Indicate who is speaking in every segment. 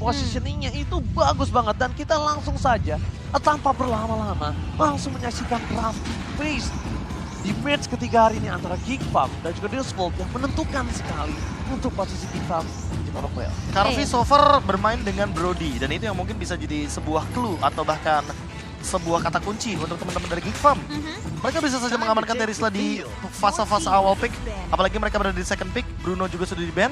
Speaker 1: positioningnya itu bagus banget. Dan kita langsung saja, tanpa berlama-lama, langsung menyaksikan rough face di match ketiga hari ini antara Geek Farm dan juga Disvolt yang menentukan sekali untuk posisi Geek Farm di babak playoff.
Speaker 2: Karvi so far bermain dengan Brody dan itu yang mungkin bisa jadi sebuah clue atau bahkan sebuah kata kunci untuk teman-teman dari Geek Farm. Mereka bisa saja mengamankan Terisla di fase-fase awal pick, apalagi mereka berada di second pick. Bruno juga sudah di-ban,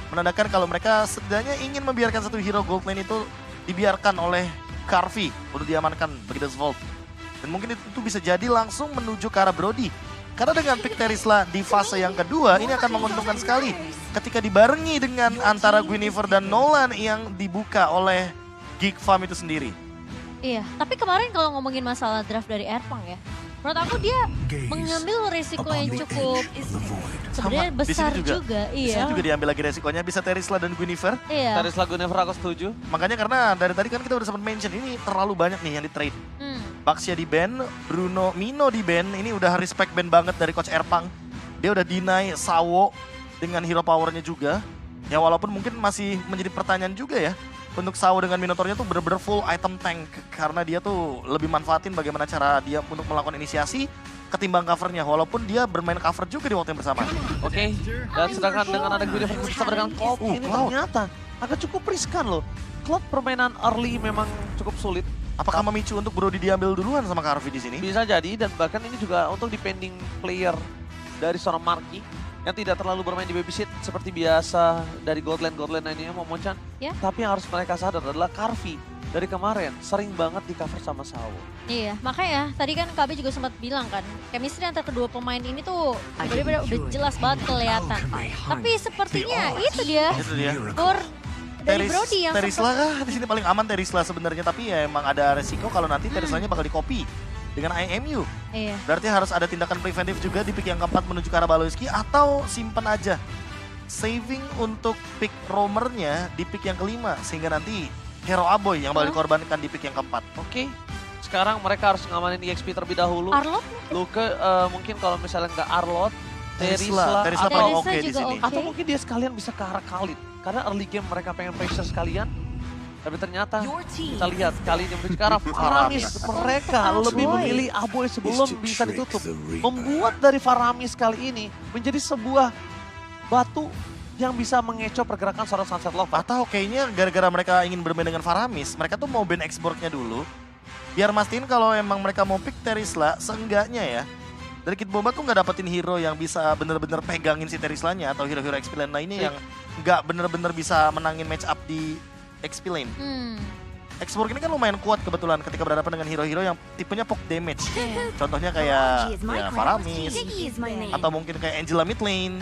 Speaker 2: menandakan kalau mereka setidaknya ingin membiarkan satu hero gold lane itu dibiarkan oleh Karvi untuk diamankan bagi Disvolt. Dan mungkin itu bisa jadi langsung menuju ke arah Brody. Karena dengan pick Terisla di fase yang kedua, ini akan menguntungkan sekali ketika dibarengi dengan antara Guinevere dan Nolan yang dibuka oleh Geek Farm itu sendiri.
Speaker 3: Iya, tapi kemarin kalau ngomongin masalah draft dari Erpang ya, menurut aku dia mengambil resiko yang cukup sebenarnya
Speaker 2: Sama,
Speaker 3: besar
Speaker 2: di sini
Speaker 3: juga.
Speaker 2: Di
Speaker 3: Iya.
Speaker 2: sini juga diambil lagi resikonya, bisa Terisla dan Guinevere.
Speaker 3: Iya.
Speaker 1: Dari lagu Never aku setuju.
Speaker 2: Makanya karena dari tadi kan kita udah sempat mention, ini terlalu banyak nih yang di trade. Baxia di ban, Bruno Mino di ban, ini udah respect ban banget dari Coach Erpang. Dia udah deny Sawo dengan hero powernya juga. Ya walaupun mungkin masih menjadi pertanyaan juga ya. Untuk Sawo dengan Minotaurnya tuh bener-bener full item tank. Karena dia tuh lebih manfaatin bagaimana cara dia untuk melakukan inisiasi ketimbang covernya. Walaupun dia bermain cover juga di waktu yang bersamaan.
Speaker 1: Oke, dan sedangkan dengan ada Guinevere bersama dengan Cloud, ini
Speaker 2: Cloud.
Speaker 1: ternyata agak cukup riskan loh. Cloud permainan early memang cukup sulit.
Speaker 2: Apakah memicu untuk Brody diambil duluan sama Karvi di sini?
Speaker 1: Bisa jadi, dan bahkan ini juga untuk depending player dari seorang Marky yang tidak terlalu bermain di babysit seperti biasa dari Gold Lane lainnya, Momochan.
Speaker 3: Ya.
Speaker 1: Tapi yang harus mereka sadar adalah Karvi dari kemarin sering banget di cover sama Sawo.
Speaker 3: Iya, makanya tadi kan KB juga sempat bilang kan, chemistry antara kedua pemain ini tuh benar-benar udah jelas banget kelihatan. Tapi sepertinya itu dia,
Speaker 2: Itu dia.
Speaker 3: gor dari Brody yang
Speaker 2: Terisla kah? Di sini paling aman Terisla sebenarnya, tapi ya emang ada resiko kalau nanti Terislanya bakal di-copy dengan IMU.
Speaker 3: Iya.
Speaker 2: Berarti harus ada tindakan preventif juga di pick yang keempat menuju ke arah Baloiski atau simpen aja. Saving untuk pick roamernya di pick yang kelima sehingga nanti Hero Aboy yang bakal dikorbankan di pick yang keempat.
Speaker 1: Oke, sekarang mereka harus ngamanin EXP terlebih dahulu.
Speaker 3: Arlot
Speaker 1: Luke mungkin kalau misalnya nggak Arlot,
Speaker 2: Terisla
Speaker 1: Terisla
Speaker 2: paling
Speaker 3: Terisla
Speaker 2: oke di
Speaker 3: juga
Speaker 2: sini.
Speaker 3: oke.
Speaker 1: atau mungkin dia sekalian bisa ke arah Khalid. Karena early game mereka pengen pressure sekalian. Tapi ternyata kita lihat kali ini menuju ke arah Faramis. Mereka lebih memilih Aboy sebelum bisa ditutup. Membuat dari Faramis kali ini menjadi sebuah batu yang bisa mengecoh pergerakan seorang Sunset Lover.
Speaker 2: Atau kayaknya gara-gara mereka ingin bermain dengan Faramis, mereka tuh mau ban exportnya dulu. Biar mastiin kalau emang mereka mau pick Terisla, seenggaknya ya. Dari Kid Bomba tuh nggak dapetin hero yang bisa bener-bener pegangin si Terislanya atau hero-hero XP lane lainnya yang nggak bener-bener bisa menangin match up di XP lane. Exborg ini kan lumayan kuat kebetulan ketika berhadapan dengan hero-hero yang tipenya poke damage. Contohnya kayak ya, Faramis atau mungkin kayak Angela mid lane.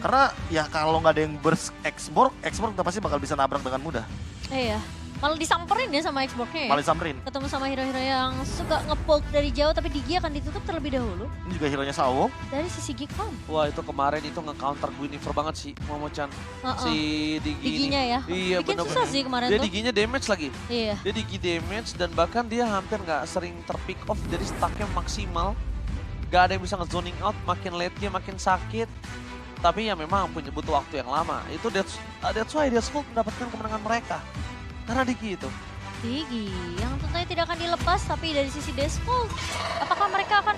Speaker 2: Karena ya kalau nggak ada yang burst Exborg udah pasti bakal bisa nabrak dengan mudah.
Speaker 3: Iya. Malah disamperin ya sama Xbox-nya ya.
Speaker 2: Malah samperin.
Speaker 3: Ketemu sama hero-hero yang suka nge-poke dari jauh tapi Digi akan ditutup terlebih dahulu
Speaker 2: Ini juga hero-nya Sawo.
Speaker 3: dari sisi Geek Farm.
Speaker 1: Wah itu kemarin itu nge-counter Guinevere banget sih Momochan. Si Digi
Speaker 3: Diginya
Speaker 1: ini.
Speaker 3: ya.
Speaker 1: Iya
Speaker 3: Bikin
Speaker 1: bener-bener.
Speaker 3: susah sih kemarin
Speaker 1: Dia
Speaker 3: tuh.
Speaker 1: Diginya damage lagi.
Speaker 3: Iya.
Speaker 1: Dia Digi damage dan bahkan dia hampir nggak sering terpick off dari stacknya maksimal. Gak ada yang bisa nge-zoning out, makin late dia makin sakit. Tapi ya memang punya butuh waktu yang lama. Itu that's why Disvolt mendapatkan kemenangan mereka. Karena Digi itu.
Speaker 3: Digi yang tentunya tidak akan dilepas, tapi dari sisi Disvolt apakah mereka akan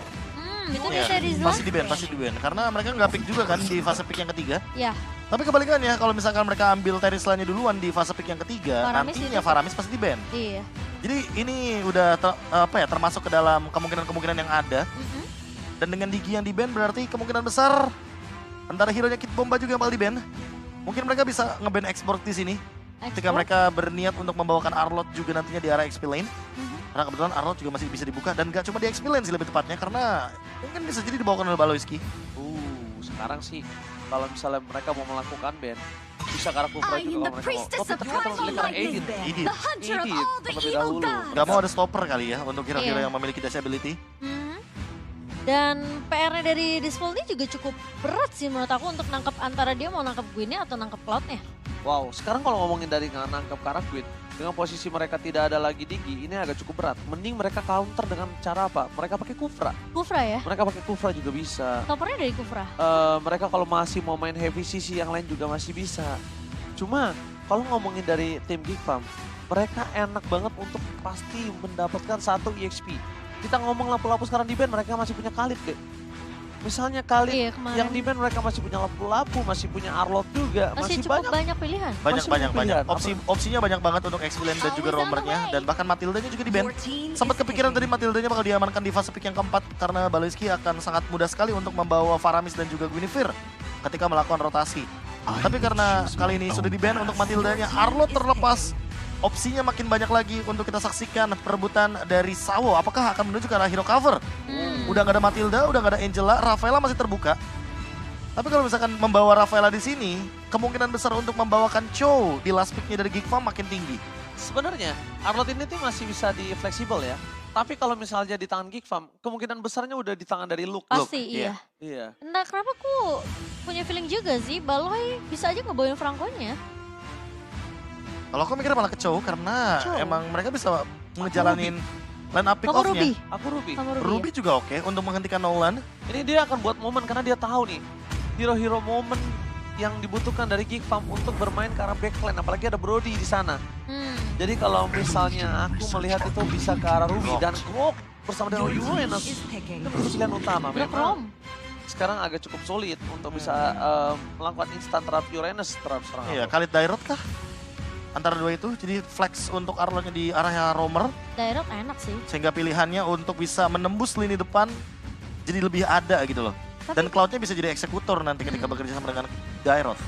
Speaker 3: itu dia
Speaker 2: Ya,
Speaker 3: dari zone?
Speaker 2: pasti di ban. Karena mereka nggak pick juga kan di fase pick yang ketiga.
Speaker 3: Ya,
Speaker 2: Tapi kebalikannya, kalau misalkan mereka ambil Terislanya duluan di fase pick yang ketiga,
Speaker 3: Faramis
Speaker 2: nantinya
Speaker 3: itu.
Speaker 2: Faramis pasti di ban.
Speaker 3: iya.
Speaker 2: Jadi ini udah termasuk ke dalam kemungkinan-kemungkinan yang ada. Dan dengan Digi yang di ban berarti kemungkinan besar antara hero-nya Kid Bomba juga yang bakal di ban. Mungkin mereka bisa nge-ban Exborg di sini. Ketika
Speaker 3: Xbox.
Speaker 2: mereka berniat untuk membawakan Arlot juga nantinya di arah XP lane. Karena kebetulan Arlot juga masih bisa dibuka dan gak cuma di XP lane sih lebih tepatnya karena mungkin bisa jadi dibawakan oleh Baloiski.
Speaker 1: Sekarang sih kalau misalnya mereka mau melakukan ban, bisa ke arah Kufra juga kalau mereka mau. Tapi ternyata memilih ke arah Edith.
Speaker 2: Edith.
Speaker 1: Terlebih dahulu.
Speaker 2: Gak mau ada stopper kali ya untuk hero-hero
Speaker 3: Iya.
Speaker 2: yang memiliki dash ability.
Speaker 3: Dan PR-nya dari Disvolt ini juga cukup berat sih menurut aku untuk nangkep antara dia mau nangkep Gwynnya atau nangkep Cloud-nya.
Speaker 1: Wow, sekarang kalau ngomongin dari nangkep ke arah Gwyn, dengan posisi mereka tidak ada lagi Digi, ini agak cukup berat. Mending mereka counter dengan cara apa? Mereka pakai Kufra.
Speaker 3: Kufra ya?
Speaker 1: Mereka pakai Kufra juga bisa.
Speaker 3: Topernya dari Kufra.
Speaker 1: Mereka kalau masih mau main heavy CC yang lain juga masih bisa. Cuma kalau ngomongin dari tim Geek Farm, mereka enak banget untuk pasti mendapatkan 1 EXP. Kita ngomong lampu-lampu sekarang di band, mereka masih punya Khalid deh. Misalnya Khalid yang di band mereka masih punya lampu-lampu, masih punya Arlot juga.
Speaker 3: Masih cukup banyak pilihan.
Speaker 2: Banyak. Opsinya banyak banget untuk X-Blend dan juga Roamer-nya. Dan bahkan Matildanya juga di band. Sempat kepikiran tadi Matildanya bakal diamankan di fase pick yang keempat. Karena Baloyski akan sangat mudah sekali untuk membawa Faramis dan juga Guinevere ketika melakukan rotasi. Tapi karena kali ini sudah di band untuk Matildanya, Arlot terlepas. Opsinya makin banyak lagi untuk kita saksikan perebutan dari Sawo. Apakah akan menuju ke arah hero cover? Udah gak ada Matilda, udah gak ada Angela, Rafaela masih terbuka. Tapi kalau misalkan membawa Rafaela di sini, kemungkinan besar untuk membawakan Cho di last pick-nya dari Geek Farm makin tinggi.
Speaker 1: Sebenarnya Arlot ini tuh masih bisa di fleksibel ya. Tapi kalau misalnya di tangan Geek Farm, kemungkinan besarnya udah di tangan dari Luke.
Speaker 3: Pasti iya.
Speaker 1: Iya.
Speaker 3: Entah kenapa aku punya feeling juga sih, Baloy bisa aja ngebawain Franco-nya.
Speaker 2: Kalau aku mikir malah ke Cho karena emang mereka bisa ngejalanin line up pick-off-nya.
Speaker 1: Aku Ruby.
Speaker 2: Ruby juga oke untuk menghentikan Nolan.
Speaker 1: Ini dia akan buat momen karena dia tahu nih, hero-hero momen yang dibutuhkan dari Geek Farm untuk bermain ke arah backline, apalagi ada Brody di sana. Jadi kalau misalnya aku melihat itu bisa ke arah Ruby dan Grok bersama dengan Uranus, itu menjadi pilihan utama. Memang sekarang agak cukup sulit untuk bisa melakukan instant trap Uranus terhadap serangan.
Speaker 2: Iya, Khalid Dairot kah? Antara dua itu, jadi flex untuk Arlotnya di arahnya Roamer.
Speaker 3: Dairot enak sih.
Speaker 2: Sehingga pilihannya untuk bisa menembus lini depan jadi lebih ada gitu loh. Dan Cloud-nya bisa jadi eksekutor nanti ketika bekerja sama dengan Dairot.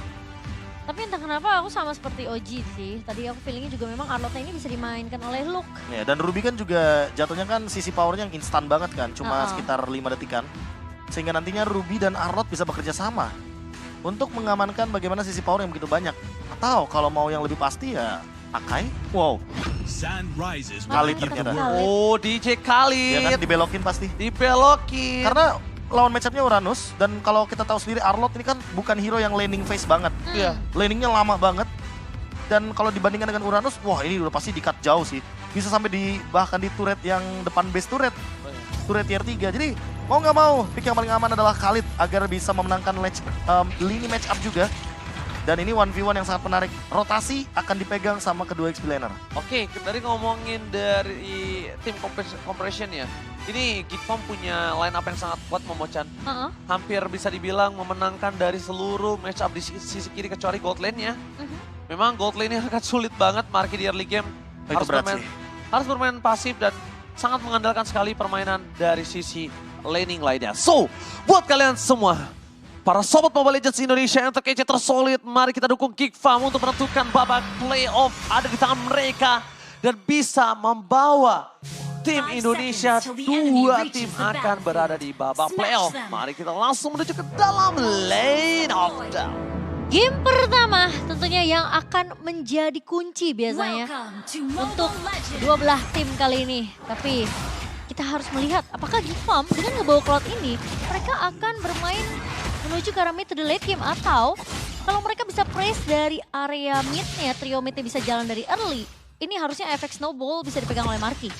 Speaker 3: Tapi entah kenapa aku sama seperti OG sih. Tadi aku feelingnya juga memang Arlotnya ini bisa dimainkan oleh Luke.
Speaker 2: Ya, dan Ruby kan juga jatuhnya kan sisi powernya yang instan banget kan. Cuma sekitar 5 detikan. Sehingga nantinya Ruby dan Arlot bisa bekerja sama. Untuk mengamankan bagaimana sisi power yang begitu banyak. Atau kalau mau yang lebih pasti ya Akai. Wow. Khalid ternyata.
Speaker 1: Oh, DJ Khalid.
Speaker 2: Ya kan dibelokin pasti.
Speaker 1: Dibelokin.
Speaker 2: Karena lawan matchupnya Uranus. Dan kalau kita tahu sendiri Arlot ini kan bukan hero yang laning phase banget.
Speaker 1: Iya.
Speaker 2: Laningnya lama banget. Dan kalau dibandingkan dengan Uranus, wah ini udah pasti di-cut jauh sih. Bisa sampai bahkan di turret yang depan base turret. Turret tier 3. Jadi mau nggak mau, pick yang paling aman adalah Khalid agar bisa memenangkan lini match up juga. Dan ini 1v1 yang sangat menarik. Rotasi akan dipegang sama kedua X-Blainer.
Speaker 1: Oke, dari ngomongin dari tim compression ya. Ini Geek Farm punya line up yang sangat kuat Momo-chan. Hampir bisa dibilang memenangkan dari seluruh match up di sisi kiri kecuali gold lane-nya. Memang gold lane-nya akan sulit banget Marky di early game. Harus bermain pasif dan sangat mengandalkan sekali permainan dari sisi laning lainnya. So, buat kalian semua, para sobat Mobile Legends Indonesia yang terkece tersolid, mari kita dukung Geek Farm untuk menentukan babak playoff ada di tangan mereka dan bisa membawa tim Indonesia. 2 tim akan berada di babak playoff. Mari kita langsung menuju ke dalam lane of down.
Speaker 3: Game pertama tentunya yang akan menjadi kunci biasanya untuk 12 tim kali ini. Tapi kita harus melihat apakah Geek Farm dengan ngebawa Cloud ini mereka akan bermain menuju ke arah mid to the late game, atau kalau mereka bisa press dari area midnya, trio midnya bisa jalan dari early. Ini harusnya efek snowball bisa dipegang oleh Marky.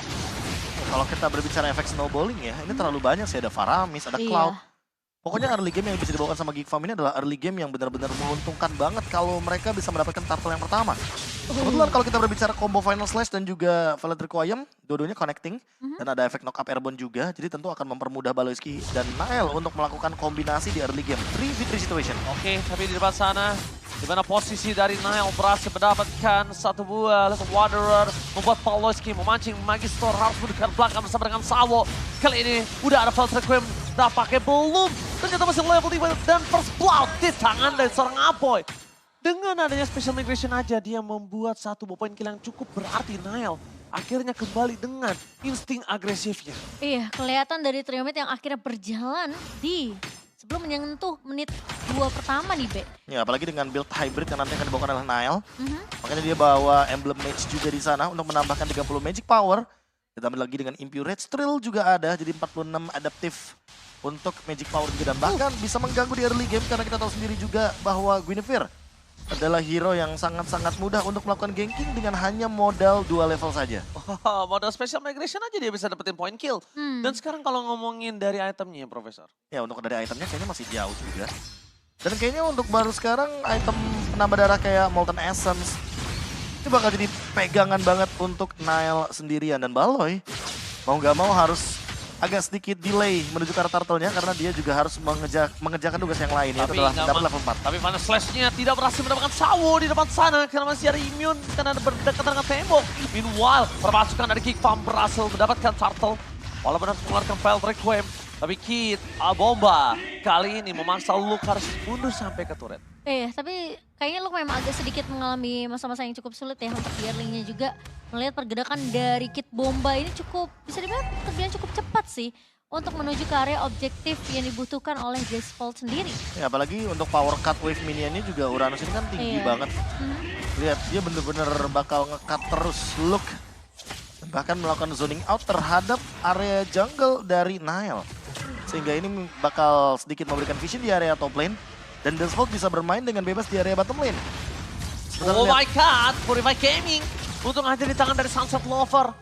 Speaker 2: Kalau kita berbicara efek snowballing ya, ini terlalu banyak sih. Ada Faramis, ada Cloud. Pokoknya early game yang bisa dibawakan sama Geek Farm ini adalah early game yang benar-benar menguntungkan banget kalau mereka bisa mendapatkan turtle yang pertama. Kebetulan kalau kita berbicara combo Final Slash dan juga Violet Requiem, dua-duanya connecting. Dan ada efek knock up airborne juga, jadi tentu akan mempermudah Baloyski dan Nael untuk melakukan kombinasi di early game. 3v3 situation.
Speaker 1: Oke, tapi di depan sana, di mana posisi dari Nael berhasil mendapatkan satu buah Little Wanderer, membuat Baloyski memancing Magister harus mendekat belakang bersama dengan Sawo. Kali ini udah ada Violet Requiem, udah pakai belum. Ternyata masih level 5 dan first blood di tangan dari seorang Apoy. Dengan adanya special migration aja dia membuat satu poin kill yang cukup berarti. Nael akhirnya kembali dengan insting agresifnya.
Speaker 3: Iya, kelihatan dari trio mid yang akhirnya berjalan di sebelum menyentuh menit 2 pertama nih, Be.
Speaker 2: Ya, apalagi dengan build hybrid yang nanti akan dibawakan oleh Nael. Makanya dia bawa emblem mage juga di sana untuk menambahkan 30 magic power. Ditambah lagi dengan Impurate Thrill juga ada, jadi 46 adaptif untuk magic power juga. Dan bahkan bisa mengganggu di early game karena kita tahu sendiri juga bahwa Guinevere adalah hero yang sangat-sangat mudah untuk melakukan ganking dengan hanya modal 2 level saja.
Speaker 1: Modal special migration aja dia bisa dapetin point kill. Dan sekarang kalau ngomongin dari itemnya, Profesor.
Speaker 2: Ya, untuk dari itemnya kayaknya masih jauh juga. Dan kayaknya untuk baru sekarang item penambah darah kayak Molten Essence, Ini bakal jadi pegangan banget untuk Nile sendirian. Dan Baloy mau nggak mau harus agak sedikit delay menuju ke arah turtle-nya karena dia juga harus mengerjakan tugas yang lain, yaitu adalah dapat level 4.
Speaker 1: Tapi Final Slash-nya tidak berhasil mendapatkan Sawo di depan sana karena masih ada immune karena ada berdekatan dengan tembok. Meanwhile, perpasukan dari Kick Farm berhasil mendapatkan turtle walaupun harus mengeluarkan File Requiem. Tapi Kid Bomba kali ini memaksa Luke harus mundur sampai ke turret.
Speaker 3: Tapi kayaknya Luke memang agak sedikit mengalami masa-masa yang cukup sulit ya untuk Yearlingnya juga. Melihat pergerakan dari Kid Bomba ini cukup, bisa dibilang cukup cepat sih untuk menuju ke area objektif yang dibutuhkan oleh Jaspaul sendiri.
Speaker 2: Ya, apalagi untuk power cut wave minionnya juga Uranus ini kan tinggi banget. Lihat, dia bener-bener bakal nge-cut terus Luke. Bahkan melakukan zoning out terhadap area jungle dari Nile. Sehingga ini bakal sedikit memberikan vision di area top lane. Dan Jaspaul bisa bermain dengan bebas di area bottom lane.
Speaker 1: Oh my god, Purify Gaming. Untung aja di tangan dari Sunset Lover.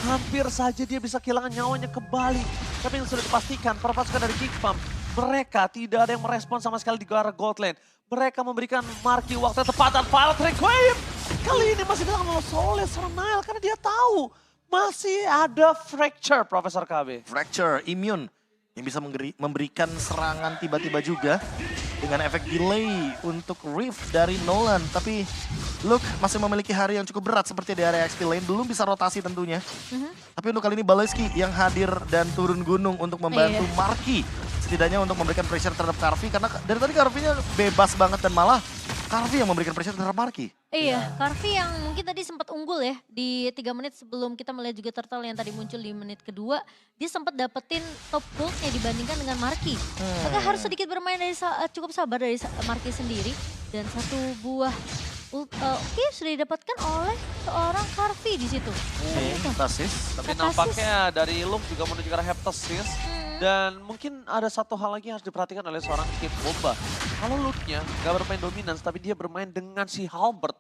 Speaker 1: Hampir saja dia bisa kehilangan nyawanya kembali. Tapi yang sudah dipastikan, perpasukan dari Kick Farm, mereka tidak ada yang merespon sama sekali di area gold lane. Mereka memberikan Marky waktu yang tepat dan Violet Requiem. Kali ini masih bilang oleh seorang Nile karena dia tahu masih ada Fracture, Profesor KB.
Speaker 2: Fracture, immune. Yang bisa memberikan serangan tiba-tiba juga dengan efek delay untuk Rift dari Nolan. Tapi Luke masih memiliki hari yang cukup berat seperti di area XP lane. Belum bisa rotasi tentunya. Tapi untuk kali ini Baloyski yang hadir dan turun gunung untuk membantu Marky. Setidaknya untuk memberikan pressure terhadap Karvi. Karena dari tadi Karvinya bebas banget dan malah Karvi yang memberikan pressure terhadap Marky.
Speaker 3: Karvi yang mungkin tadi sempat unggul ya di 3 menit sebelum kita melihat juga turtle yang tadi muncul di menit kedua. Dia sempat dapetin top goldnya dibandingkan dengan Marky. Maka harus sedikit bermain dari cukup sabar dari Marky sendiri. Dan satu buah sudah didapatkan oleh seorang Karvi di situ.
Speaker 2: Heptasis.
Speaker 1: Tapi nampaknya dari Luke juga menuju ke arah Heptasis. Dan mungkin ada satu hal lagi yang harus diperhatikan oleh seorang Kid Bomba. Kalau Luke-nya gak bermain dominance, tapi dia bermain dengan si Halberd.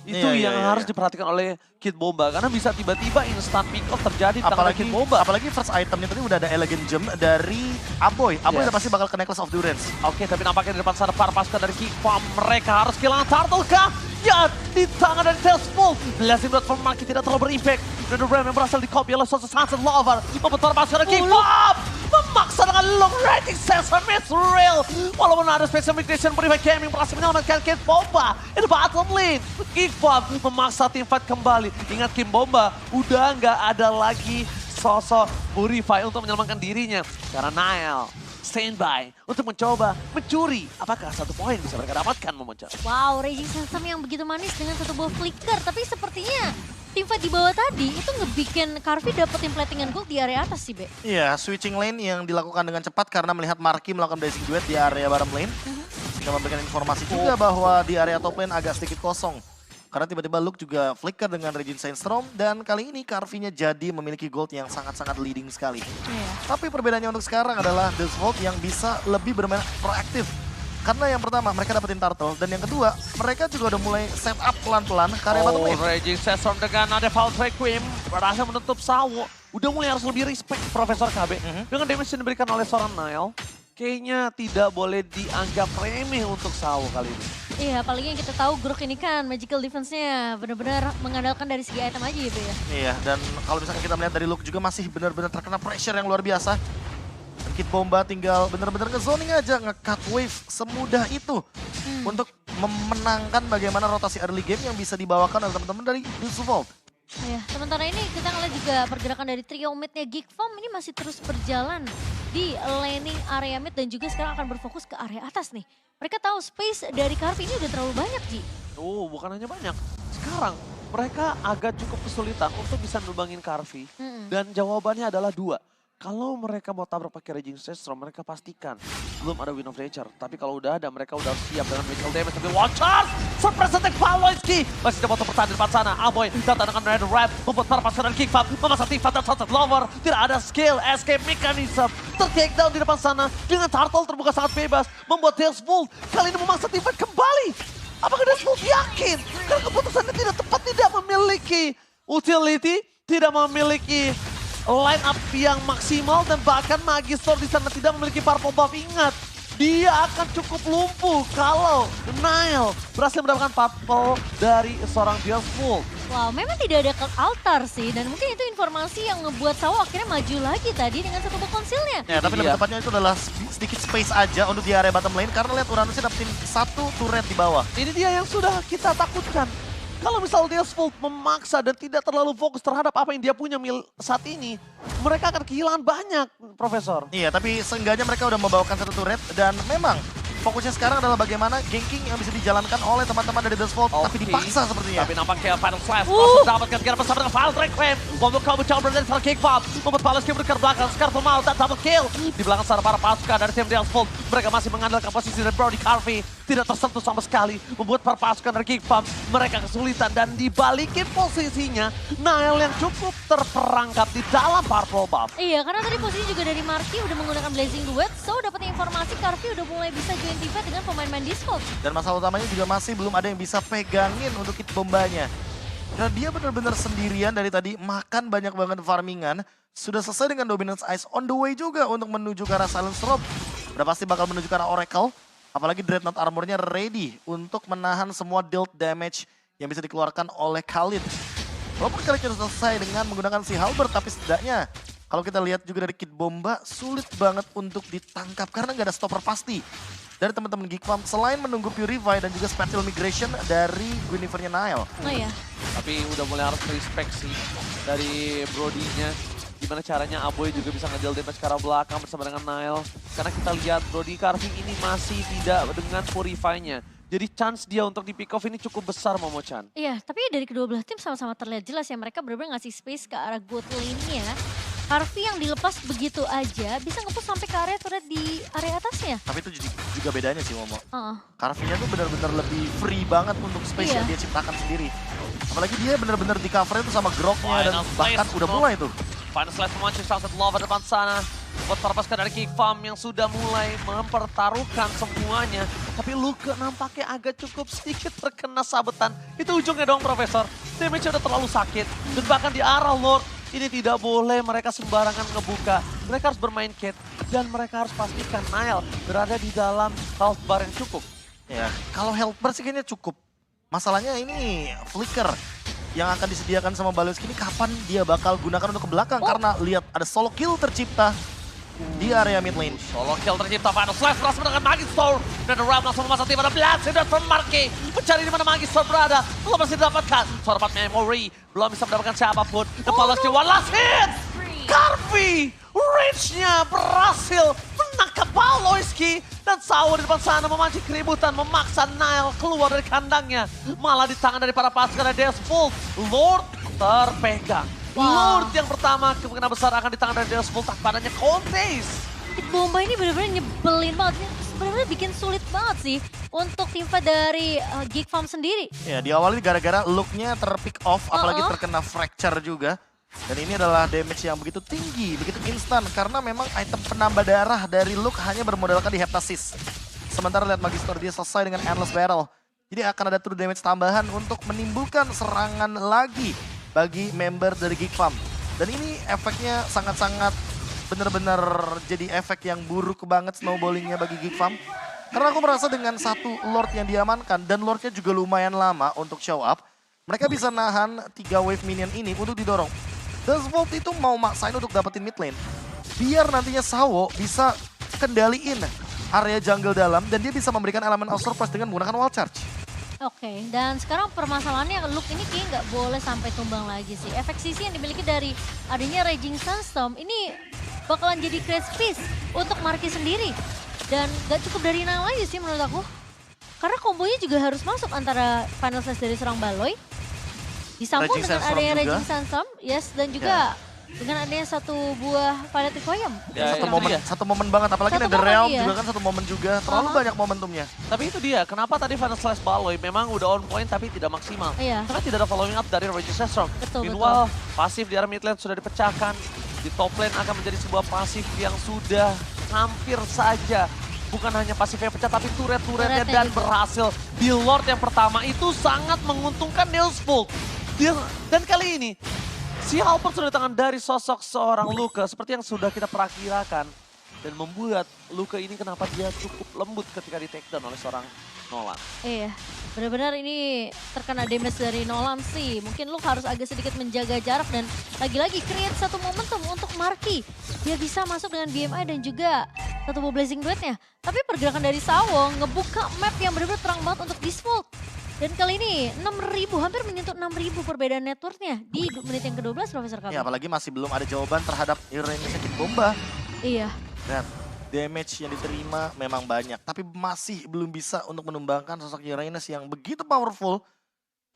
Speaker 1: Itu yang harus diperhatikan oleh Kid Bomba. Karena bisa tiba-tiba instant pick off terjadi di tangan Kid Bomba.
Speaker 2: Apalagi first itemnya tadi udah ada Elegant Gem dari Aboy. Aboy udah pasti bakal ke Necklace of Durance.
Speaker 1: Oke, tapi nampaknya di depan sana para pasukan dari Kick Farm. Mereka harus kehilangan turtle kah? Ya, di tangan dari Jaspaul. Blessing Blood from Marky tidak terlalu berimpact. Dan Ram yang berhasil di-copy oleh Sunset Lover. Membentar pasukan dari Kick Farm. Memaksa dengan long rating Sesame Miss Real. Walaupun ada Special Migration, Purify Gaming berhasil menyelamatkan Kid Bomba. In the bottom lane, Kick Farm memaksa tim fight kembali. Ingat Kid Bomba udah nggak ada lagi sosok Purify untuk menyelamatkan dirinya. Karena Nile standby untuk mencoba mencuri. Apakah satu poin bisa mereka dapatkan Momoncha?
Speaker 3: Wow, Raging Sesame yang begitu manis dengan satu buah flicker. Tapi sepertinya tim fight di bawah tadi itu ngebikin Karvi dapetin platingan gold di area atas sih, Be.
Speaker 2: Iya, switching lane yang dilakukan dengan cepat karena melihat Marky melakukan blazing duet di area bottom lane. Sehingga memberikan informasi juga bahwa di area top lane agak sedikit kosong. Karena tiba-tiba Luke juga flicker dengan Regin Sandstorm. Dan kali ini Karvinya jadi memiliki gold yang sangat-sangat leading sekali. Tapi perbedaannya untuk sekarang adalah Jaspaul yang bisa lebih bermain proaktif. Karena yang pertama mereka dapetin turtle. Dan yang kedua mereka juga udah mulai set up pelan-pelan ke area bottom lane.
Speaker 1: Raging Sandstorm dengan ada Violet Requiem berhasil menutup Sawo. Udah mulai harus lebih respect Profesor KB. Dengan damage yang diberikan oleh seorang Nile. Kayaknya tidak boleh dianggap remeh untuk Sawo kali ini.
Speaker 3: Iya, apalagi yang kita tahu Grok ini kan magical defense-nya benar-benar mengandalkan dari segi item aja gitu ya.
Speaker 2: Iya, dan kalau misalkan kita melihat dari Luke juga masih benar-benar terkena pressure yang luar biasa. Kid Bomba tinggal benar-benar nge-zoning aja, nge-cut wave semudah itu. Untuk memenangkan bagaimana rotasi early game yang bisa dibawakan oleh teman-teman dari Jaspaul.
Speaker 3: Ya, sementara ini kita ngeliat juga pergerakan dari trio mid-nya Geek Farm ini masih terus berjalan di laning area mid dan juga sekarang akan berfokus ke area atas nih. Mereka tahu space dari Karvi ini udah terlalu banyak, Ji.
Speaker 1: Oh, bukan hanya banyak. Sekarang mereka agak cukup kesulitan untuk bisa numbangin Karvi. Dan jawabannya adalah 2. Kalau mereka mau tabrak pakai Raging Sandstorm, mereka pastikan belum ada Wind of Nature. Tapi kalau udah ada, mereka udah siap dengan magical damage. Tapi watch out! Surprise attack Baloyski! Masih ada motor pertahanan di depan sana. Aboy datang dengan Red Rap, membuat para pasukan Kick Farm, memasang tim Fatal Sunset Lover. Tidak ada skill, escape mechanism. Ter-takedown di depan sana. Dengan turtle terbuka sangat bebas. Membuat Jaspaul kali ini memaksa tim fight kembali. Apakah Jaspaul yakin? Karena keputusannya tidak tepat, tidak memiliki utility, tidak memiliki line up yang maksimal dan bahkan Magister di sana tidak memiliki purple buff. Ingat, dia akan cukup lumpuh kalau Nile berhasil mendapatkan purple dari seorang Deathful.
Speaker 3: Wow, memang tidak ada altar sih, dan mungkin itu informasi yang ngebuat Sawo akhirnya maju lagi tadi dengan satu konsilnya.
Speaker 2: Ya, tapi lebih tepatnya itu adalah sedikit space aja untuk di area bottom lane karena lihat Uranusnya dapetin satu turret di bawah.
Speaker 1: Ini dia yang sudah kita takutkan. Kalau misal Deathful memaksa dan tidak terlalu fokus terhadap apa yang dia punya saat ini, mereka akan kehilangan banyak, Profesor.
Speaker 2: Iya, tapi seenggaknya mereka udah membawakan satu turret dan memang fokusnya sekarang adalah bagaimana ganking yang bisa dijalankan oleh teman-teman dari Deathful, tapi dipaksa sepertinya.
Speaker 1: Tapi nampaknya Final Slash mendapatkan kira bersama dengan Final Reclaim. Untuk kamu coba dari seorang kick bomb, membuat Palace King berdekat belakang, Scarful mau dan double kill. Di belakang sana para pasukan dari tim Deathful, mereka masih mengandalkan posisi dari Brody Carvey. Tidak tersentuh sama sekali, membuat para pasukan dari Kick Bomb mereka kesulitan dan dibalikin posisinya Nile yang cukup terperangkap di dalam purple buff.
Speaker 3: Iya, karena tadi posisi juga dari Marky udah menggunakan Blazing Duet, so dapat informasi Carvey udah mulai bisa join team fight dengan pemain-pemain Discord.
Speaker 2: Dan masalah utamanya juga masih belum ada yang bisa pegangin untuk hit bombanya. Dan dia benar-benar sendirian dari tadi makan banyak banget farmingan. Sudah selesai dengan Dominance Ice on the way juga untuk menuju ke arah Silence Robe. Udah pasti bakal menuju ke arah Oracle. Apalagi Dreadnought Armor-nya ready untuk menahan semua dealt damage yang bisa dikeluarkan oleh Khalid. Walaupun Khalid sudah selesai dengan menggunakan si Halberd, tapi setidaknya kalau kita lihat juga dari Kid Bomba sulit banget untuk ditangkap karena nggak ada stopper pasti dari teman-teman Geek Farm selain menunggu Purify dan juga Spatial Migration dari Guinevere-nya Nile.
Speaker 3: Oh iya.
Speaker 1: Tapi udah mulai harus respect sih dari Brody-nya. Gimana caranya Aboy juga bisa ngedeal damage ke arah belakang bersama dengan Nile. Karena kita lihat Brody Carving ini masih tidak dengan Purify-nya. Jadi chance dia untuk di pick off ini cukup besar, Momo-chan.
Speaker 3: Iya, tapi dari kedua belah tim sama-sama terlihat jelas ya mereka benar-benar ngasih space ke arah bot lane-nya. Carvey yang dilepas begitu aja bisa nge-push sampai ke area turret di area atasnya.
Speaker 2: Tapi itu juga bedanya sih Momo. Carvey-nya tuh benar-benar lebih free banget untuk space yang dia ciptakan sendiri. Apalagi dia benar-benar di cover itu sama Grok-nya dan bahkan udah mulai tuh.
Speaker 1: Final Slash memancing salah satu lava depan sana. Buat para pasukan dari Kick Farm yang sudah mulai mempertaruhkan semuanya. Tapi Luka nampaknya agak cukup sedikit terkena sabetan. Itu ujungnya dong, Profesor. Damage-nya udah terlalu sakit. Dan bahkan di arah Lord, ini tidak boleh mereka sembarangan ngebuka. Mereka harus bermain cat. Dan mereka harus pastikan Nile berada di dalam health bar yang cukup.
Speaker 2: Ya, kalau health bar sih kayaknya cukup. Masalahnya ini flicker yang akan disediakan sama Baloski ini kapan dia bakal gunakan untuk ke belakang. Karena lihat ada solo kill tercipta di area mid lane.
Speaker 1: Solo kill tercipta, Final Slash berhasil dengan Magister. Dan The Ram langsung memasang tim pada Blast dan from Marky. Mencari di mana Magister berada. Belum masih didapatkan. Sorbat Memory. Belum bisa mendapatkan siapapun. The Baloski one last hit. Carvey. Range-nya berhasil menangkap Pawlowiski. Dan Sawo di depan sana memancing keributan, memaksa Nile keluar dari kandangnya. Malah di tangan dari para pasukan dari Deathful. Lord terpegang. Lord yang pertama kemungkinan besar akan di tangan dari Deathful tanpa adanya kontes.
Speaker 3: Kid Bomba ini benar-benar nyebelin banget. Benar-benar bikin sulit banget sih untuk tim fight dari Geek Farm sendiri.
Speaker 2: Ya, di awal ini gara-gara look-nya terpick off, apalagi terkena fracture juga. Dan ini adalah damage yang begitu tinggi, begitu instan. Karena memang item penambah darah dari Luke hanya bermodalkan di Heptasis. Sementara lihat Magister dia selesai dengan Endless Battle. Jadi akan ada true damage tambahan untuk menimbulkan serangan lagi bagi member dari Geek Farm. Dan ini efeknya sangat-sangat benar-benar jadi efek yang buruk banget snowballingnya bagi Geek Farm. Karena aku merasa dengan satu Lord yang diamankan dan Lordnya juga lumayan lama untuk show up. Mereka bisa nahan 3 wave minion ini untuk didorong. Deathful itu mau maksain untuk dapetin mid lane. Biar nantinya Sawo bisa kendaliin area jungle dalam dan dia bisa memberikan elemen of surprise dengan menggunakan wall charge.
Speaker 3: Oke, dan sekarang permasalahannya Luke ini kayaknya nggak boleh sampai tumbang lagi sih. Efek sisi yang dimiliki dari adanya Raging Sunstorm ini bakalan jadi crash piece untuk Marky sendiri. Dan gak cukup dari Nile aja sih menurut aku. Karena kombonya juga harus masuk antara Final Slash dari seorang Baloy. Disambung dengan adanya Raging Sunstorm, yes, dan juga dengan adanya satu buah Violet Requiem.
Speaker 2: Ya, satu momen banget, apalagi ada Realm juga kan satu momen juga, terlalu banyak momentumnya.
Speaker 1: Tapi itu dia, kenapa tadi Final Slash Baloy memang udah on point tapi tidak maksimal. Karena tidak ada following up dari Raging Sunstorm. Meanwhile, pasif di area mid lane sudah dipecahkan. Di top lane akan menjadi sebuah pasif yang sudah hampir saja. Bukan hanya pasifnya pecah, tapi turret-turretnya dan berhasil. Di Lord yang pertama itu sangat menguntungkan Deathful. Dan kali ini, si Halberd sudah di tangan dari sosok seorang Luka. Seperti yang sudah kita perakirakan. Dan membuat Luka ini kenapa dia cukup lembut ketika di take down oleh seorang Nolan.
Speaker 3: Iya, benar-benar ini terkena damage dari Nolan sih. Mungkin lu harus agak sedikit menjaga jarak dan lagi-lagi create satu momentum untuk Marky. Dia bisa masuk dengan BMI dan juga satu Blazing Duetnya. Tapi pergerakan dari Sawong ngebuka map yang benar-benar terang banget untuk Disvolt. Dan kali ini 6.000, hampir menyentuh 6.000 perbedaan networknya di menit yang ke-12 Profesor Kami.
Speaker 2: Ya apalagi masih belum ada jawaban terhadap Irene Kit Bomba.
Speaker 3: Iya.
Speaker 2: Dan damage yang diterima memang banyak, tapi masih belum bisa untuk menumbangkan sosok Uranus yang begitu powerful,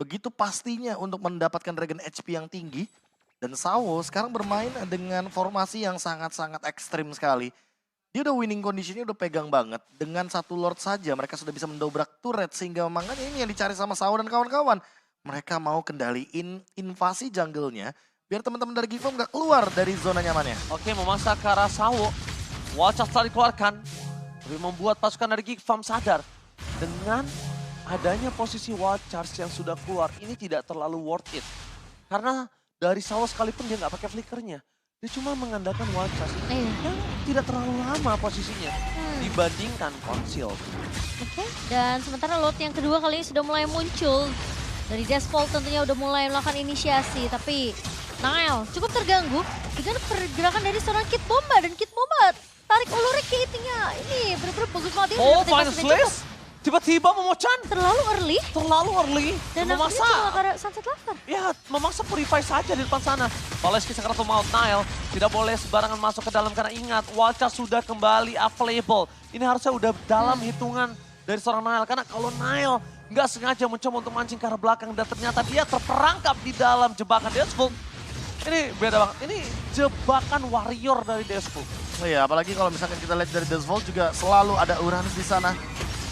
Speaker 2: begitu pastinya untuk mendapatkan Dragon HP yang tinggi. Dan Sawo sekarang bermain dengan formasi yang sangat-sangat ekstrim sekali. Dia udah winning conditionnya udah pegang banget. Dengan satu Lord saja mereka sudah bisa mendobrak turret, sehingga memang ini yang dicari sama Sawo dan kawan-kawan. Mereka mau kendaliin invasi jungle-nya, biar teman-teman dari Gifom gak keluar dari zona nyamannya.
Speaker 1: Oke, memaksa ke arah Sawo. Wallcharge telah dikeluarkan, tapi membuat pasukan dari Geek Farm sadar dengan adanya posisi Wallcharge yang sudah keluar ini tidak terlalu worth it. Karena dari Sawo sekalipun dia nggak pakai flickernya, dia cuma mengandalkan Wallcharge yang tidak terlalu lama posisinya dibandingkan Conceal.
Speaker 3: Oke, dan sementara lot yang kedua kali ini sudah mulai muncul. Dari Disvolt tentunya udah mulai melakukan inisiasi, tapi Nile cukup terganggu dengan pergerakan dari seorang Kit Bomba. Dan Kit Bomba tarik ulurnya ke itinya. Ini bener-bener bagus banget.
Speaker 1: Oh, Final Slash tiba-tiba memocan.
Speaker 3: Terlalu early.
Speaker 1: Terlalu early.
Speaker 3: Dan
Speaker 1: memaksa.
Speaker 3: cuma karena Sunset Lover.
Speaker 1: Ya, memaksa Purify saja di depan sana. Oleski sekarang mau Nile. Tidak boleh sembarangan masuk ke dalam karena ingat, Wallcharge sudah kembali available. Ini harusnya udah dalam hitungan dari seorang Nile. Karena kalau Nile nggak sengaja mencoba untuk mancing ke arah belakang dan ternyata dia terperangkap di dalam jebakan Disvolt. Ini beda banget. Ini jebakan warrior dari Disvolt.
Speaker 2: Oh iya, apalagi kalau misalkan kita lihat dari Disvolt juga selalu ada Uranus di sana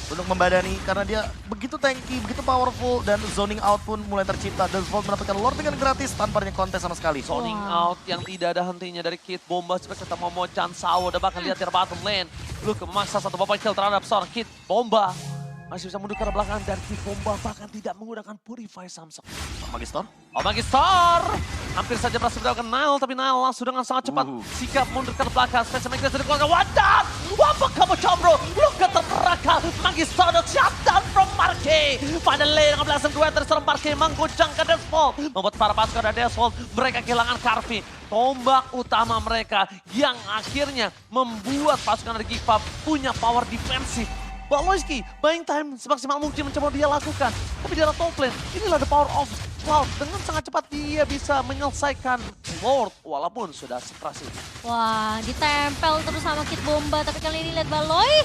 Speaker 2: untuk membadani karena dia begitu tanky, begitu powerful dan zoning out pun mulai tercipta. Disvolt mendapatkan Lord dengan gratis tanpa adanya kontes sama sekali.
Speaker 1: Zoning out yang tidak ada hentinya dari Kit Bomba seperti kita Momo-chan Sawo udah bakal lihat di bottom lane. Luka memaksa satu bapak kill terhadap seorang Kit Bomba. Masih bisa mundur ke belakang dan Kit Bomba bahkan tidak menggunakan Purify Samsung.
Speaker 2: Magistor?
Speaker 1: Oh, Magistor! Hampir saja berhasil mendapatkan Nile, tapi Nile langsung dengan sangat cepat sikap mundur ke belakang. Special Magnus dari keluarga Wadah! Apa kamu combro? Luka terperangkap. Magistor shutdown from Marky. Pada lane dengan belasan duet dari seorang Marky mengguncang ke Disvolt. Membuat para pasukan dari Disvolt mereka kehilangan Karvi. Tombak utama mereka yang akhirnya membuat pasukan dari Geek Farm punya power defensif. Baloyski, buying time semaksimal mungkin mencoba dia lakukan. Tapi di arah top lane, inilah the power of Cloud. Dengan sangat cepat dia bisa menyelesaikan Lord walaupun sudah sekeras ini.
Speaker 3: Wah, ditempel terus sama Kit Bomba. Tapi kali ini lihat Baloy.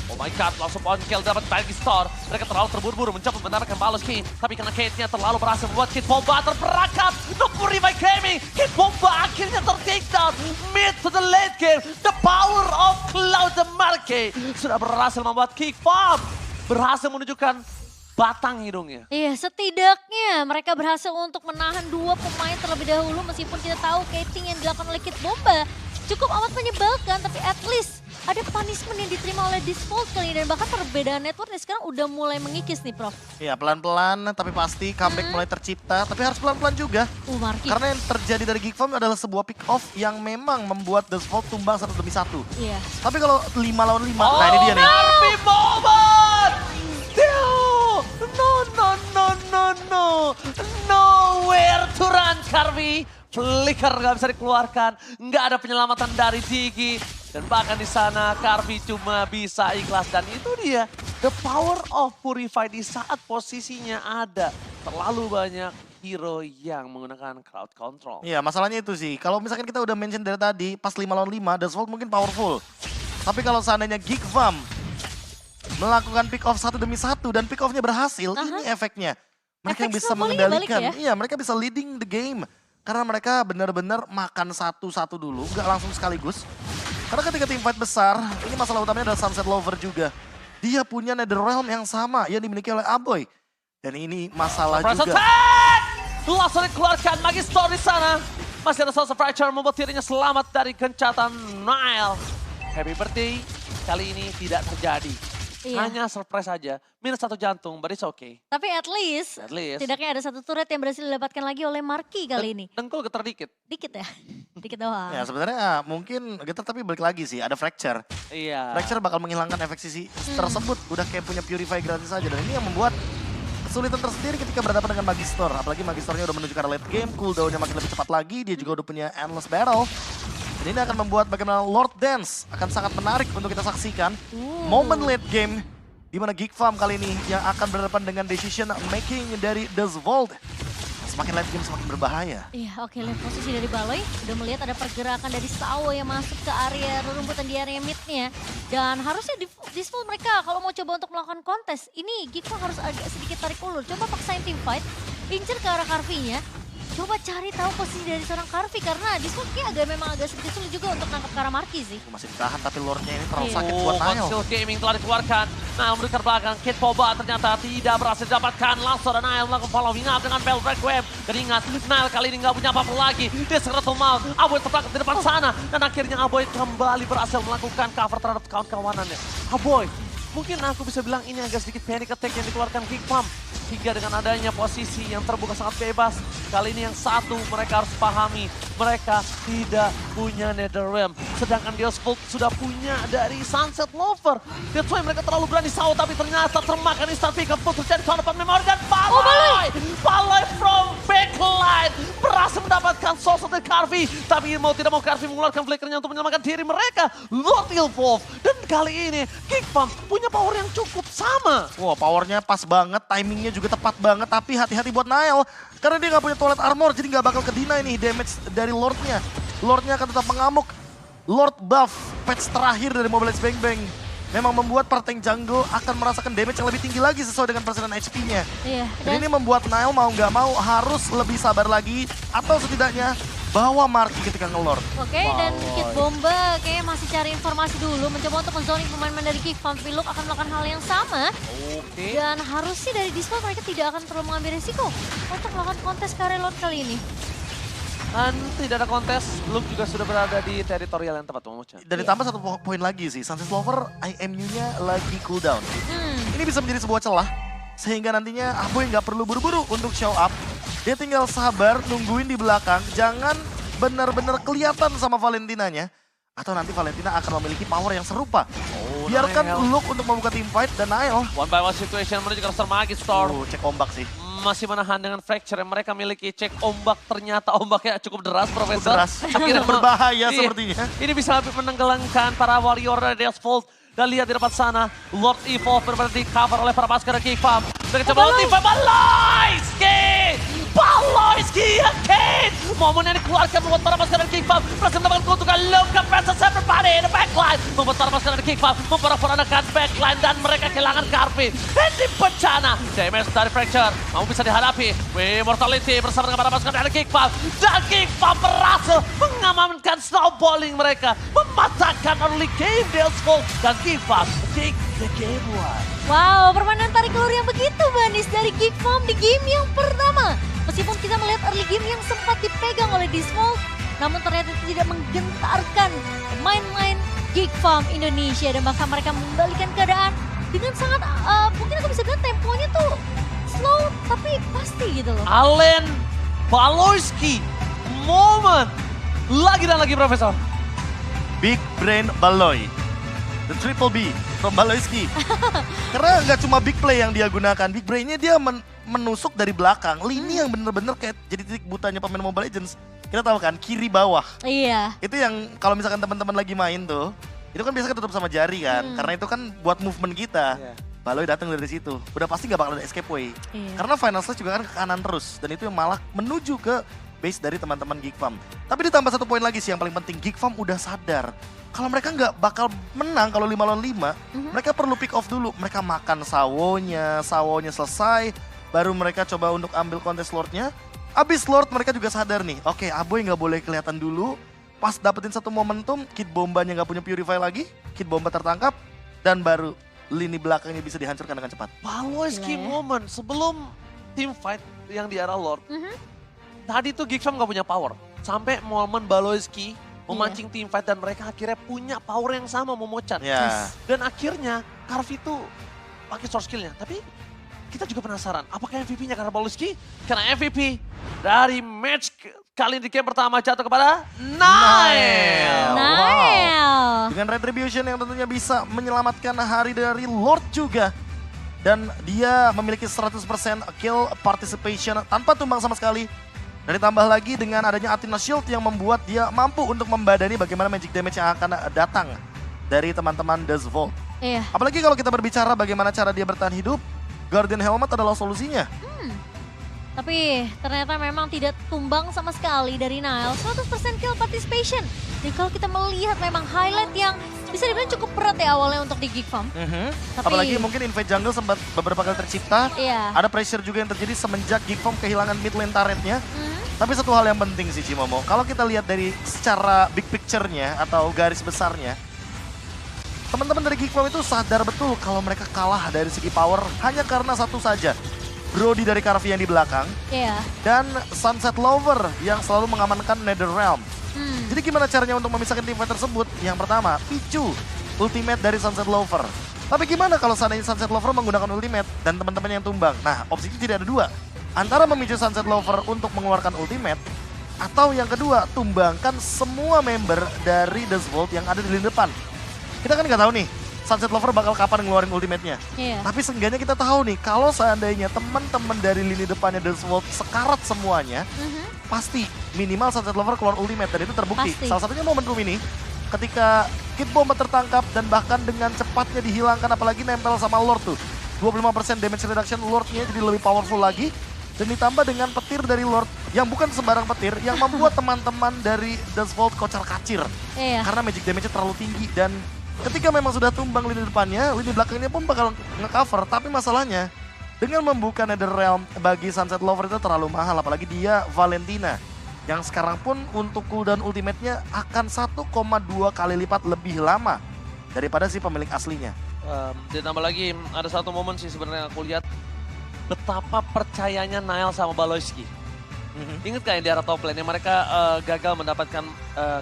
Speaker 1: Oh my god, langsung on kill dapat Magistor. Mereka terlalu terburu-buru mencoba membenarkan Baloyski. Tapi karena Kate-nya terlalu berhasil membuat Kit Bomba terperangkap. No Purify Gaming. Kit Bomba akhirnya ter-take down. Mid to the late game. The power of Cloud the Marquee sudah berhasil membuat Geek Farm berhasil menunjukkan batang hidungnya.
Speaker 3: Iya, setidaknya mereka berhasil untuk menahan dua pemain terlebih dahulu. Meskipun kita tahu Kating yang dilakukan oleh Kit Bomba cukup amat menyebalkan, tapi at least ada punishment yang diterima oleh Disvolt kali ini. Dan bahkan perbedaan networknya sekarang udah mulai mengikis nih, Prof.
Speaker 2: Iya, pelan-pelan tapi pasti comeback mulai tercipta. Tapi harus pelan-pelan juga.
Speaker 3: Marky.
Speaker 2: Karena yang terjadi dari Geek Farm adalah sebuah pick off yang memang membuat Disvolt tumbang 1 demi 1.
Speaker 3: Iya.
Speaker 2: Tapi kalau 5 lawan 5, nah ini dia nih.
Speaker 1: Karvi moment! No. Nowhere to run, Karvi. Flicker nggak bisa dikeluarkan, nggak ada penyelamatan dari Digi. Dan bahkan di sana Karvi cuma bisa ikhlas. Dan itu dia, the power of Purify di saat posisinya ada. Terlalu banyak hero yang menggunakan crowd control.
Speaker 2: Iya, masalahnya itu sih. Kalau misalkan kita udah mention dari tadi, pas 5 lawan 5, Disvolt mungkin powerful. Tapi kalau seandainya Geek Farm melakukan pick off 1 demi 1 dan pick offnya berhasil, ini efeknya. Mereka yang bisa mengendalikan.
Speaker 3: Ya?
Speaker 2: Iya, mereka bisa leading the game. Karena mereka benar-benar makan satu-satu dulu, nggak langsung sekaligus. Karena ketika tim fight besar, ini masalah utamanya adalah Sunset Lover juga. Dia punya Netherrealm yang sama yang dimiliki oleh Aboy. Dan ini masalah juga.
Speaker 1: Langsung dikeluarkan Magistor di sana. Masih ada Source of Fracture membuat dirinya selamat dari gencatan Nile. Happy birthday, kali ini tidak terjadi.
Speaker 3: Iya.
Speaker 1: Hanya surprise aja. Minus 1 jantung, but it's okay.
Speaker 3: Tapi at least, setidaknya ada 1 turret yang berhasil didapatkan lagi oleh Marky kali ini.
Speaker 1: Dengkul getar dikit.
Speaker 3: Dikit ya? Dikit doang.
Speaker 2: Ya sebenarnya mungkin getar tapi balik lagi sih, ada fracture.
Speaker 1: Iya.
Speaker 2: Fracture bakal menghilangkan efek sisi tersebut. Udah kayak punya purify gratis aja. Dan ini yang membuat kesulitan tersendiri ketika berhadapan dengan Magister. Apalagi Magisternya udah menuju ke arah late game, cooldownnya makin lebih cepat lagi. Dia juga udah punya endless battle. Dan ini akan membuat bagaimana Lord Dance akan sangat menarik untuk kita saksikan. Momen late game di mana Geek Farm kali ini yang akan berhadapan dengan decision making dari Dazvold. Semakin late game semakin berbahaya.
Speaker 3: Iya, oke, lihat posisi dari Baloy. Udah melihat ada pergerakan dari Sao yang masuk ke area rerumputan di area mid-nya. Dan harusnya di Dazvold mereka kalau mau coba untuk melakukan kontes, ini Geek Farm harus agak sedikit tarik ulur. Coba paksain team fight, incer ke arah Carvey-nya. Coba cari tahu posisi dari seorang Carvey karena Dazvold memang agak sedikit sulit juga untuk nangkap ke arah Marky sih.
Speaker 2: Masih ditahan tapi Lordnya ini terlalu sakit buat Nile.
Speaker 1: Conceal Gaming telah dikeluarkan. Nah, mendekat belakang, Kid Boba ternyata tidak berhasil didapatkan. Langsung ada Nile melakukan following up dengan Bell Requiem. Dan ingat, Nile kali ini nggak punya apa-apa lagi. Dia segera tumal, Aboy terpaksa di depan sana. Dan akhirnya Aboy kembali berhasil melakukan cover terhadap kawan-kawanannya. Aboy, mungkin aku bisa bilang ini agak sedikit panic attack yang dikeluarkan Geek Farm. Hingga dengan adanya posisi yang terbuka sangat bebas. Kali ini yang satu mereka harus pahami. Mereka tidak punya Netherrealm. Sedangkan Dazvold sudah punya dari Sunset Lover. That's why mereka terlalu berani Sao. Tapi ternyata termakan instant pick up. Terjadi tahun memori dan Baloy. Baloy from backline. Berhasil mendapatkan sosok dari Carvey. Tapi mau tidak mau Carvey mengeluarkan flickernya untuk menyelamatkan diri mereka. Lord Evolve. Dan kali ini Geek Farm punya power yang cukup sama.
Speaker 2: Wah, powernya pas banget, timingnya juga tepat banget, tapi hati-hati buat Nile. Karena dia nggak punya toilet armor, jadi nggak bakal kedina ini damage dari Lordnya. Lordnya akan tetap mengamuk. Lord buff, patch terakhir dari Mobile Legends Bang Bang memang membuat parteng jungle akan merasakan damage yang lebih tinggi lagi sesuai dengan persenan HP-nya.
Speaker 3: Iya,
Speaker 2: dan ini membuat Nile mau nggak mau harus lebih sabar lagi, atau setidaknya bawa Marky ketika nge-lord.
Speaker 3: Oke, dan Kid Bomba kayaknya masih cari informasi dulu, mencoba untuk men-zoning pemain-pemain dari Geek Farm. Piluk akan melakukan hal yang sama. Dan harusnya dari Dazvold mereka tidak akan terlalu mengambil risiko untuk melakukan kontes karya Lord kali ini.
Speaker 1: Dan tidak ada kontes, Luke juga sudah berada di teritorial yang tepat, Momocha.
Speaker 2: Dan ditambah satu poin lagi sih, Sunset Lover IMU-nya lagi cooldown. Ini bisa menjadi sebuah celah, sehingga nantinya Aboy nggak perlu buru-buru untuk show up. Dia tinggal sabar, nungguin di belakang, jangan benar-benar kelihatan sama Valentinanya. Atau nanti Valentina akan memiliki power yang serupa. Biarkan Luke untuk membuka team fight dan Nile.
Speaker 1: One by one situation menuju ke roster Magister.
Speaker 2: Cek ombak sih.
Speaker 1: Masih menahan dengan fracture yang mereka miliki. Cek ombak, ternyata ombaknya cukup deras, Profesor.
Speaker 2: Deras, akhirnya berbahaya sepertinya.
Speaker 1: Ini bisa lebih menenggelamkan para warrior dari Dazvold. Dan lihat di depan sana, Lord Evolve benar-benar di cover oleh para pasukan Geek Farm. Mereka coba Lord Evolve, Baloyski again! Momen yang dikeluarkan membuat para pasukan Geek Farm berhasil mendapatkan keuntungan. Look at versus everybody in the backline. Membuat para pasukan Geek Farm memperanakan backline dan mereka kehilangan Carvey. Ini bencana. Damage dari Fracture mau bisa dihadapi. Immortality bersama dengan para pasukan dari Geek Farm. Dan Geek Farm berhasil mengamankan snowballing mereka. Mematahkan early game Dazvold dan Geek Farm take the game one.
Speaker 3: Wow, permainan tarik ulur yang begitu manis dari Geek Farm di game yang pertama. Meskipun kita melihat early game yang sempat dipegang oleh Dazvold, namun ternyata tidak menggentarkan pemain-pemain Geek Farm Indonesia. Dan bahkan mereka membalikan keadaan dengan sangat, mungkin aku bisa bilang temponya tuh slow tapi pasti gitu loh.
Speaker 1: Allen Baloyski, moment. Lagi dan lagi, Profesor.
Speaker 2: Big Brain Baloy. The triple B from Baloyski. Karena nggak cuma big play yang dia gunakan, big brain-nya dia menusuk dari belakang. Lini yang bener-bener kayak jadi titik butanya pemain Mobile Legends. Kita tahu kan, kiri bawah.
Speaker 3: Iya.
Speaker 2: Itu yang kalau misalkan teman-teman lagi main tuh, itu kan biasanya ketutup sama jari kan. Karena itu kan buat movement kita. Baloy datang dari situ. Udah pasti nggak bakal ada escape way. Karena final stage juga kan ke kanan terus. Dan itu yang malah menuju ke base dari teman-teman Geek Farm. Tapi ditambah satu poin lagi sih yang paling penting, Geek Farm udah sadar kalau mereka nggak bakal menang kalau 5 lawan 5, mereka perlu pick off dulu. Mereka makan sawonya selesai, baru mereka coba untuk ambil kontes Lordnya. Abis Lord mereka juga sadar nih, oke, Aboy nggak boleh kelihatan dulu. Pas dapetin satu momentum, Kid Bombanya nggak punya Purify lagi, Kid Bomba tertangkap, dan baru lini belakangnya bisa dihancurkan dengan cepat.
Speaker 1: Baloyski moment sebelum team fight yang di arah Lord. Tadi tuh Geek Farm nggak punya power. Sampai momen Baloyski memancing team fight dan mereka akhirnya punya power yang sama, Momocan. Dan akhirnya Karvi itu pakai source skillnya, tapi kita juga penasaran, apakah MVP-nya karena Baloski? Karena MVP dari match kali ini di game pertama jatuh kepada Nile.
Speaker 3: Wow.
Speaker 2: Dengan Retribution yang tentunya bisa menyelamatkan hari dari Lord juga. Dan dia memiliki 100% kill participation tanpa tumbang sama sekali. Dan ditambah lagi dengan adanya Athena Shield yang membuat dia mampu untuk membadani bagaimana magic damage yang akan datang dari teman-teman Dust Vault.
Speaker 3: Iya.
Speaker 2: Apalagi kalau kita berbicara bagaimana cara dia bertahan hidup, Guardian Helmet adalah solusinya.
Speaker 3: Tapi ternyata memang tidak tumbang sama sekali dari Nile. 100% kill participation. Jadi kalau kita melihat memang highlight yang bisa dibilang cukup berat ya awalnya untuk di Geek Farm. Tapi,
Speaker 2: apalagi mungkin invade jungle sempat beberapa kali tercipta.
Speaker 3: Iya.
Speaker 2: Ada pressure juga yang terjadi semenjak Geek Farm kehilangan mid lane turretnya. Tapi satu hal yang penting sih Cimomo, kalau kita lihat dari secara big picture-nya atau garis besarnya, teman-teman dari Geek Farm itu sadar betul kalau mereka kalah dari segi power hanya karena satu saja. Brody dari Karvi yang di belakang,
Speaker 3: Iya.
Speaker 2: dan Sunset Lover yang selalu mengamankan Netherrealm. Jadi gimana caranya untuk memisahkan tim fight tersebut? Yang pertama, picu ultimate dari Sunset Lover. Tapi gimana kalau seandainya Sunset Lover menggunakan ultimate dan teman-teman yang tumbang? Nah, opsinya tidak ada dua. Antara memicu Sunset Lover untuk mengeluarkan ultimate, atau yang kedua, tumbangkan semua member dari Dust Vault yang ada di lini depan. Kita kan nggak tahu nih, Sunset Lover bakal kapan ngeluarin ultimate-nya.
Speaker 3: Iya.
Speaker 2: Tapi seenggaknya kita tahu nih, kalau seandainya teman-teman dari lini depannya Dust Vault sekarat semuanya, pasti minimal Sunset Lover keluar ultimate dan itu terbukti.
Speaker 3: Pasti.
Speaker 2: Salah satunya momentum ini, ketika Kid Bomba tertangkap dan bahkan dengan cepatnya dihilangkan, apalagi nempel sama Lord tuh. 25% damage reduction Lord-nya jadi lebih powerful lagi. Dan ditambah dengan petir dari Lord, yang bukan sembarang petir, yang membuat teman-teman dari Dust Vault kocar-kacir.
Speaker 3: Iya.
Speaker 2: Karena magic damage-nya terlalu tinggi dan ketika memang sudah tumbang lini depannya, lini belakangnya pun bakal nge-cover. Tapi masalahnya, dengan membuka Netherrealm bagi Sunset Lover itu terlalu mahal. Apalagi dia Valentina, yang sekarang pun untuk cooldown ultimate-nya akan 1,2 kali lipat lebih lama daripada si pemilik aslinya.
Speaker 1: Ditambah lagi, ada satu momen sih sebenarnya aku lihat betapa percayanya Nile sama Baloski. Ingat gak yang di arah top lane yang mereka gagal mendapatkan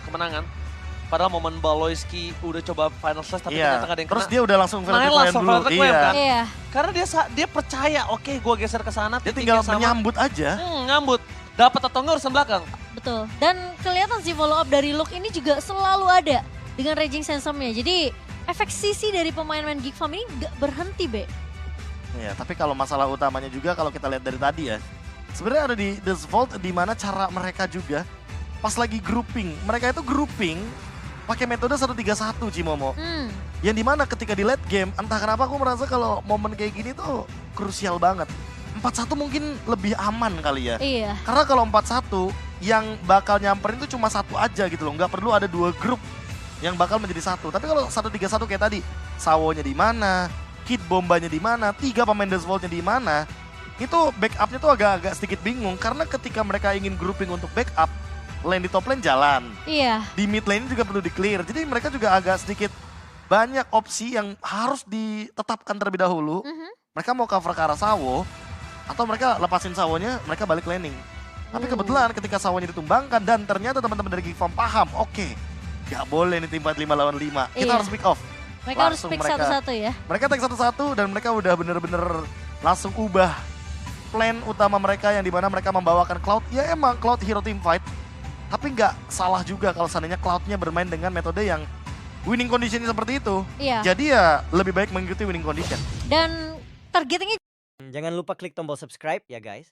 Speaker 1: kemenangan? Padahal momen Baloski udah coba final slash tapi ternyata gak ada yang kena.
Speaker 2: Terus dia udah langsung
Speaker 1: Nile langsung
Speaker 2: dulu.
Speaker 1: final kan?
Speaker 3: Iya.
Speaker 1: Karena dia percaya, oke gue geser ke sana.
Speaker 2: Dia tinggal menyambut aja.
Speaker 1: Nyambut. Dapat atau enggak urusan belakang.
Speaker 3: Betul. Dan kelihatan sih follow up dari Luke ini juga selalu ada dengan Raging Sandstorm-nya. Jadi efek sisi dari pemain-pemain Geek Farm ini gak berhenti, Be.
Speaker 2: Ya, tapi kalau masalah utamanya juga kalau kita lihat dari tadi ya, sebenarnya ada di Dust Vault di mana cara mereka juga pas lagi grouping, mereka itu grouping pakai metode 1-3-1 Cimomo. Yang dimana ketika di late game, entah kenapa aku merasa kalau momen kayak gini tuh krusial banget. 4-1 mungkin lebih aman kali ya.
Speaker 3: Iya.
Speaker 2: Karena kalau 4-1 yang bakal nyamperin tuh cuma satu aja gitu loh, nggak perlu ada dua grup yang bakal menjadi satu. Tapi kalau 1-3-1 kayak tadi, Sawonya di mana, Kid Bombanya di mana, 3 pemain Dust Vault-nya di mana, itu backupnya tuh agak-agak sedikit bingung. Karena ketika mereka ingin grouping untuk backup, lane di top lane jalan.
Speaker 3: Iya.
Speaker 2: Di mid lane juga perlu di-clear. Jadi mereka juga agak sedikit banyak opsi yang harus ditetapkan terlebih dahulu. Mereka mau cover ke arah Sawo, atau mereka lepasin Sawonya, mereka balik laning. Tapi kebetulan ketika Sawonya ditumbangkan dan ternyata teman-teman dari Geek Farm paham, oke, gak boleh nih tim fight 5 lawan 5. Kita
Speaker 3: Iya.
Speaker 2: harus pick off.
Speaker 3: Mereka
Speaker 2: Langsung
Speaker 3: harus pick satu-satu ya.
Speaker 2: Mereka take satu-satu dan mereka udah bener-bener langsung ubah plan utama mereka yang dimana mereka membawakan Cloud. Ya emang Cloud hero team fight, tapi nggak salah juga kalau seandainya Cloud-nya bermain dengan metode yang winning condition seperti itu.
Speaker 3: Iya.
Speaker 2: Jadi ya lebih baik mengikuti winning condition.
Speaker 3: Dan targetingnya
Speaker 4: Jangan lupa klik tombol subscribe ya guys.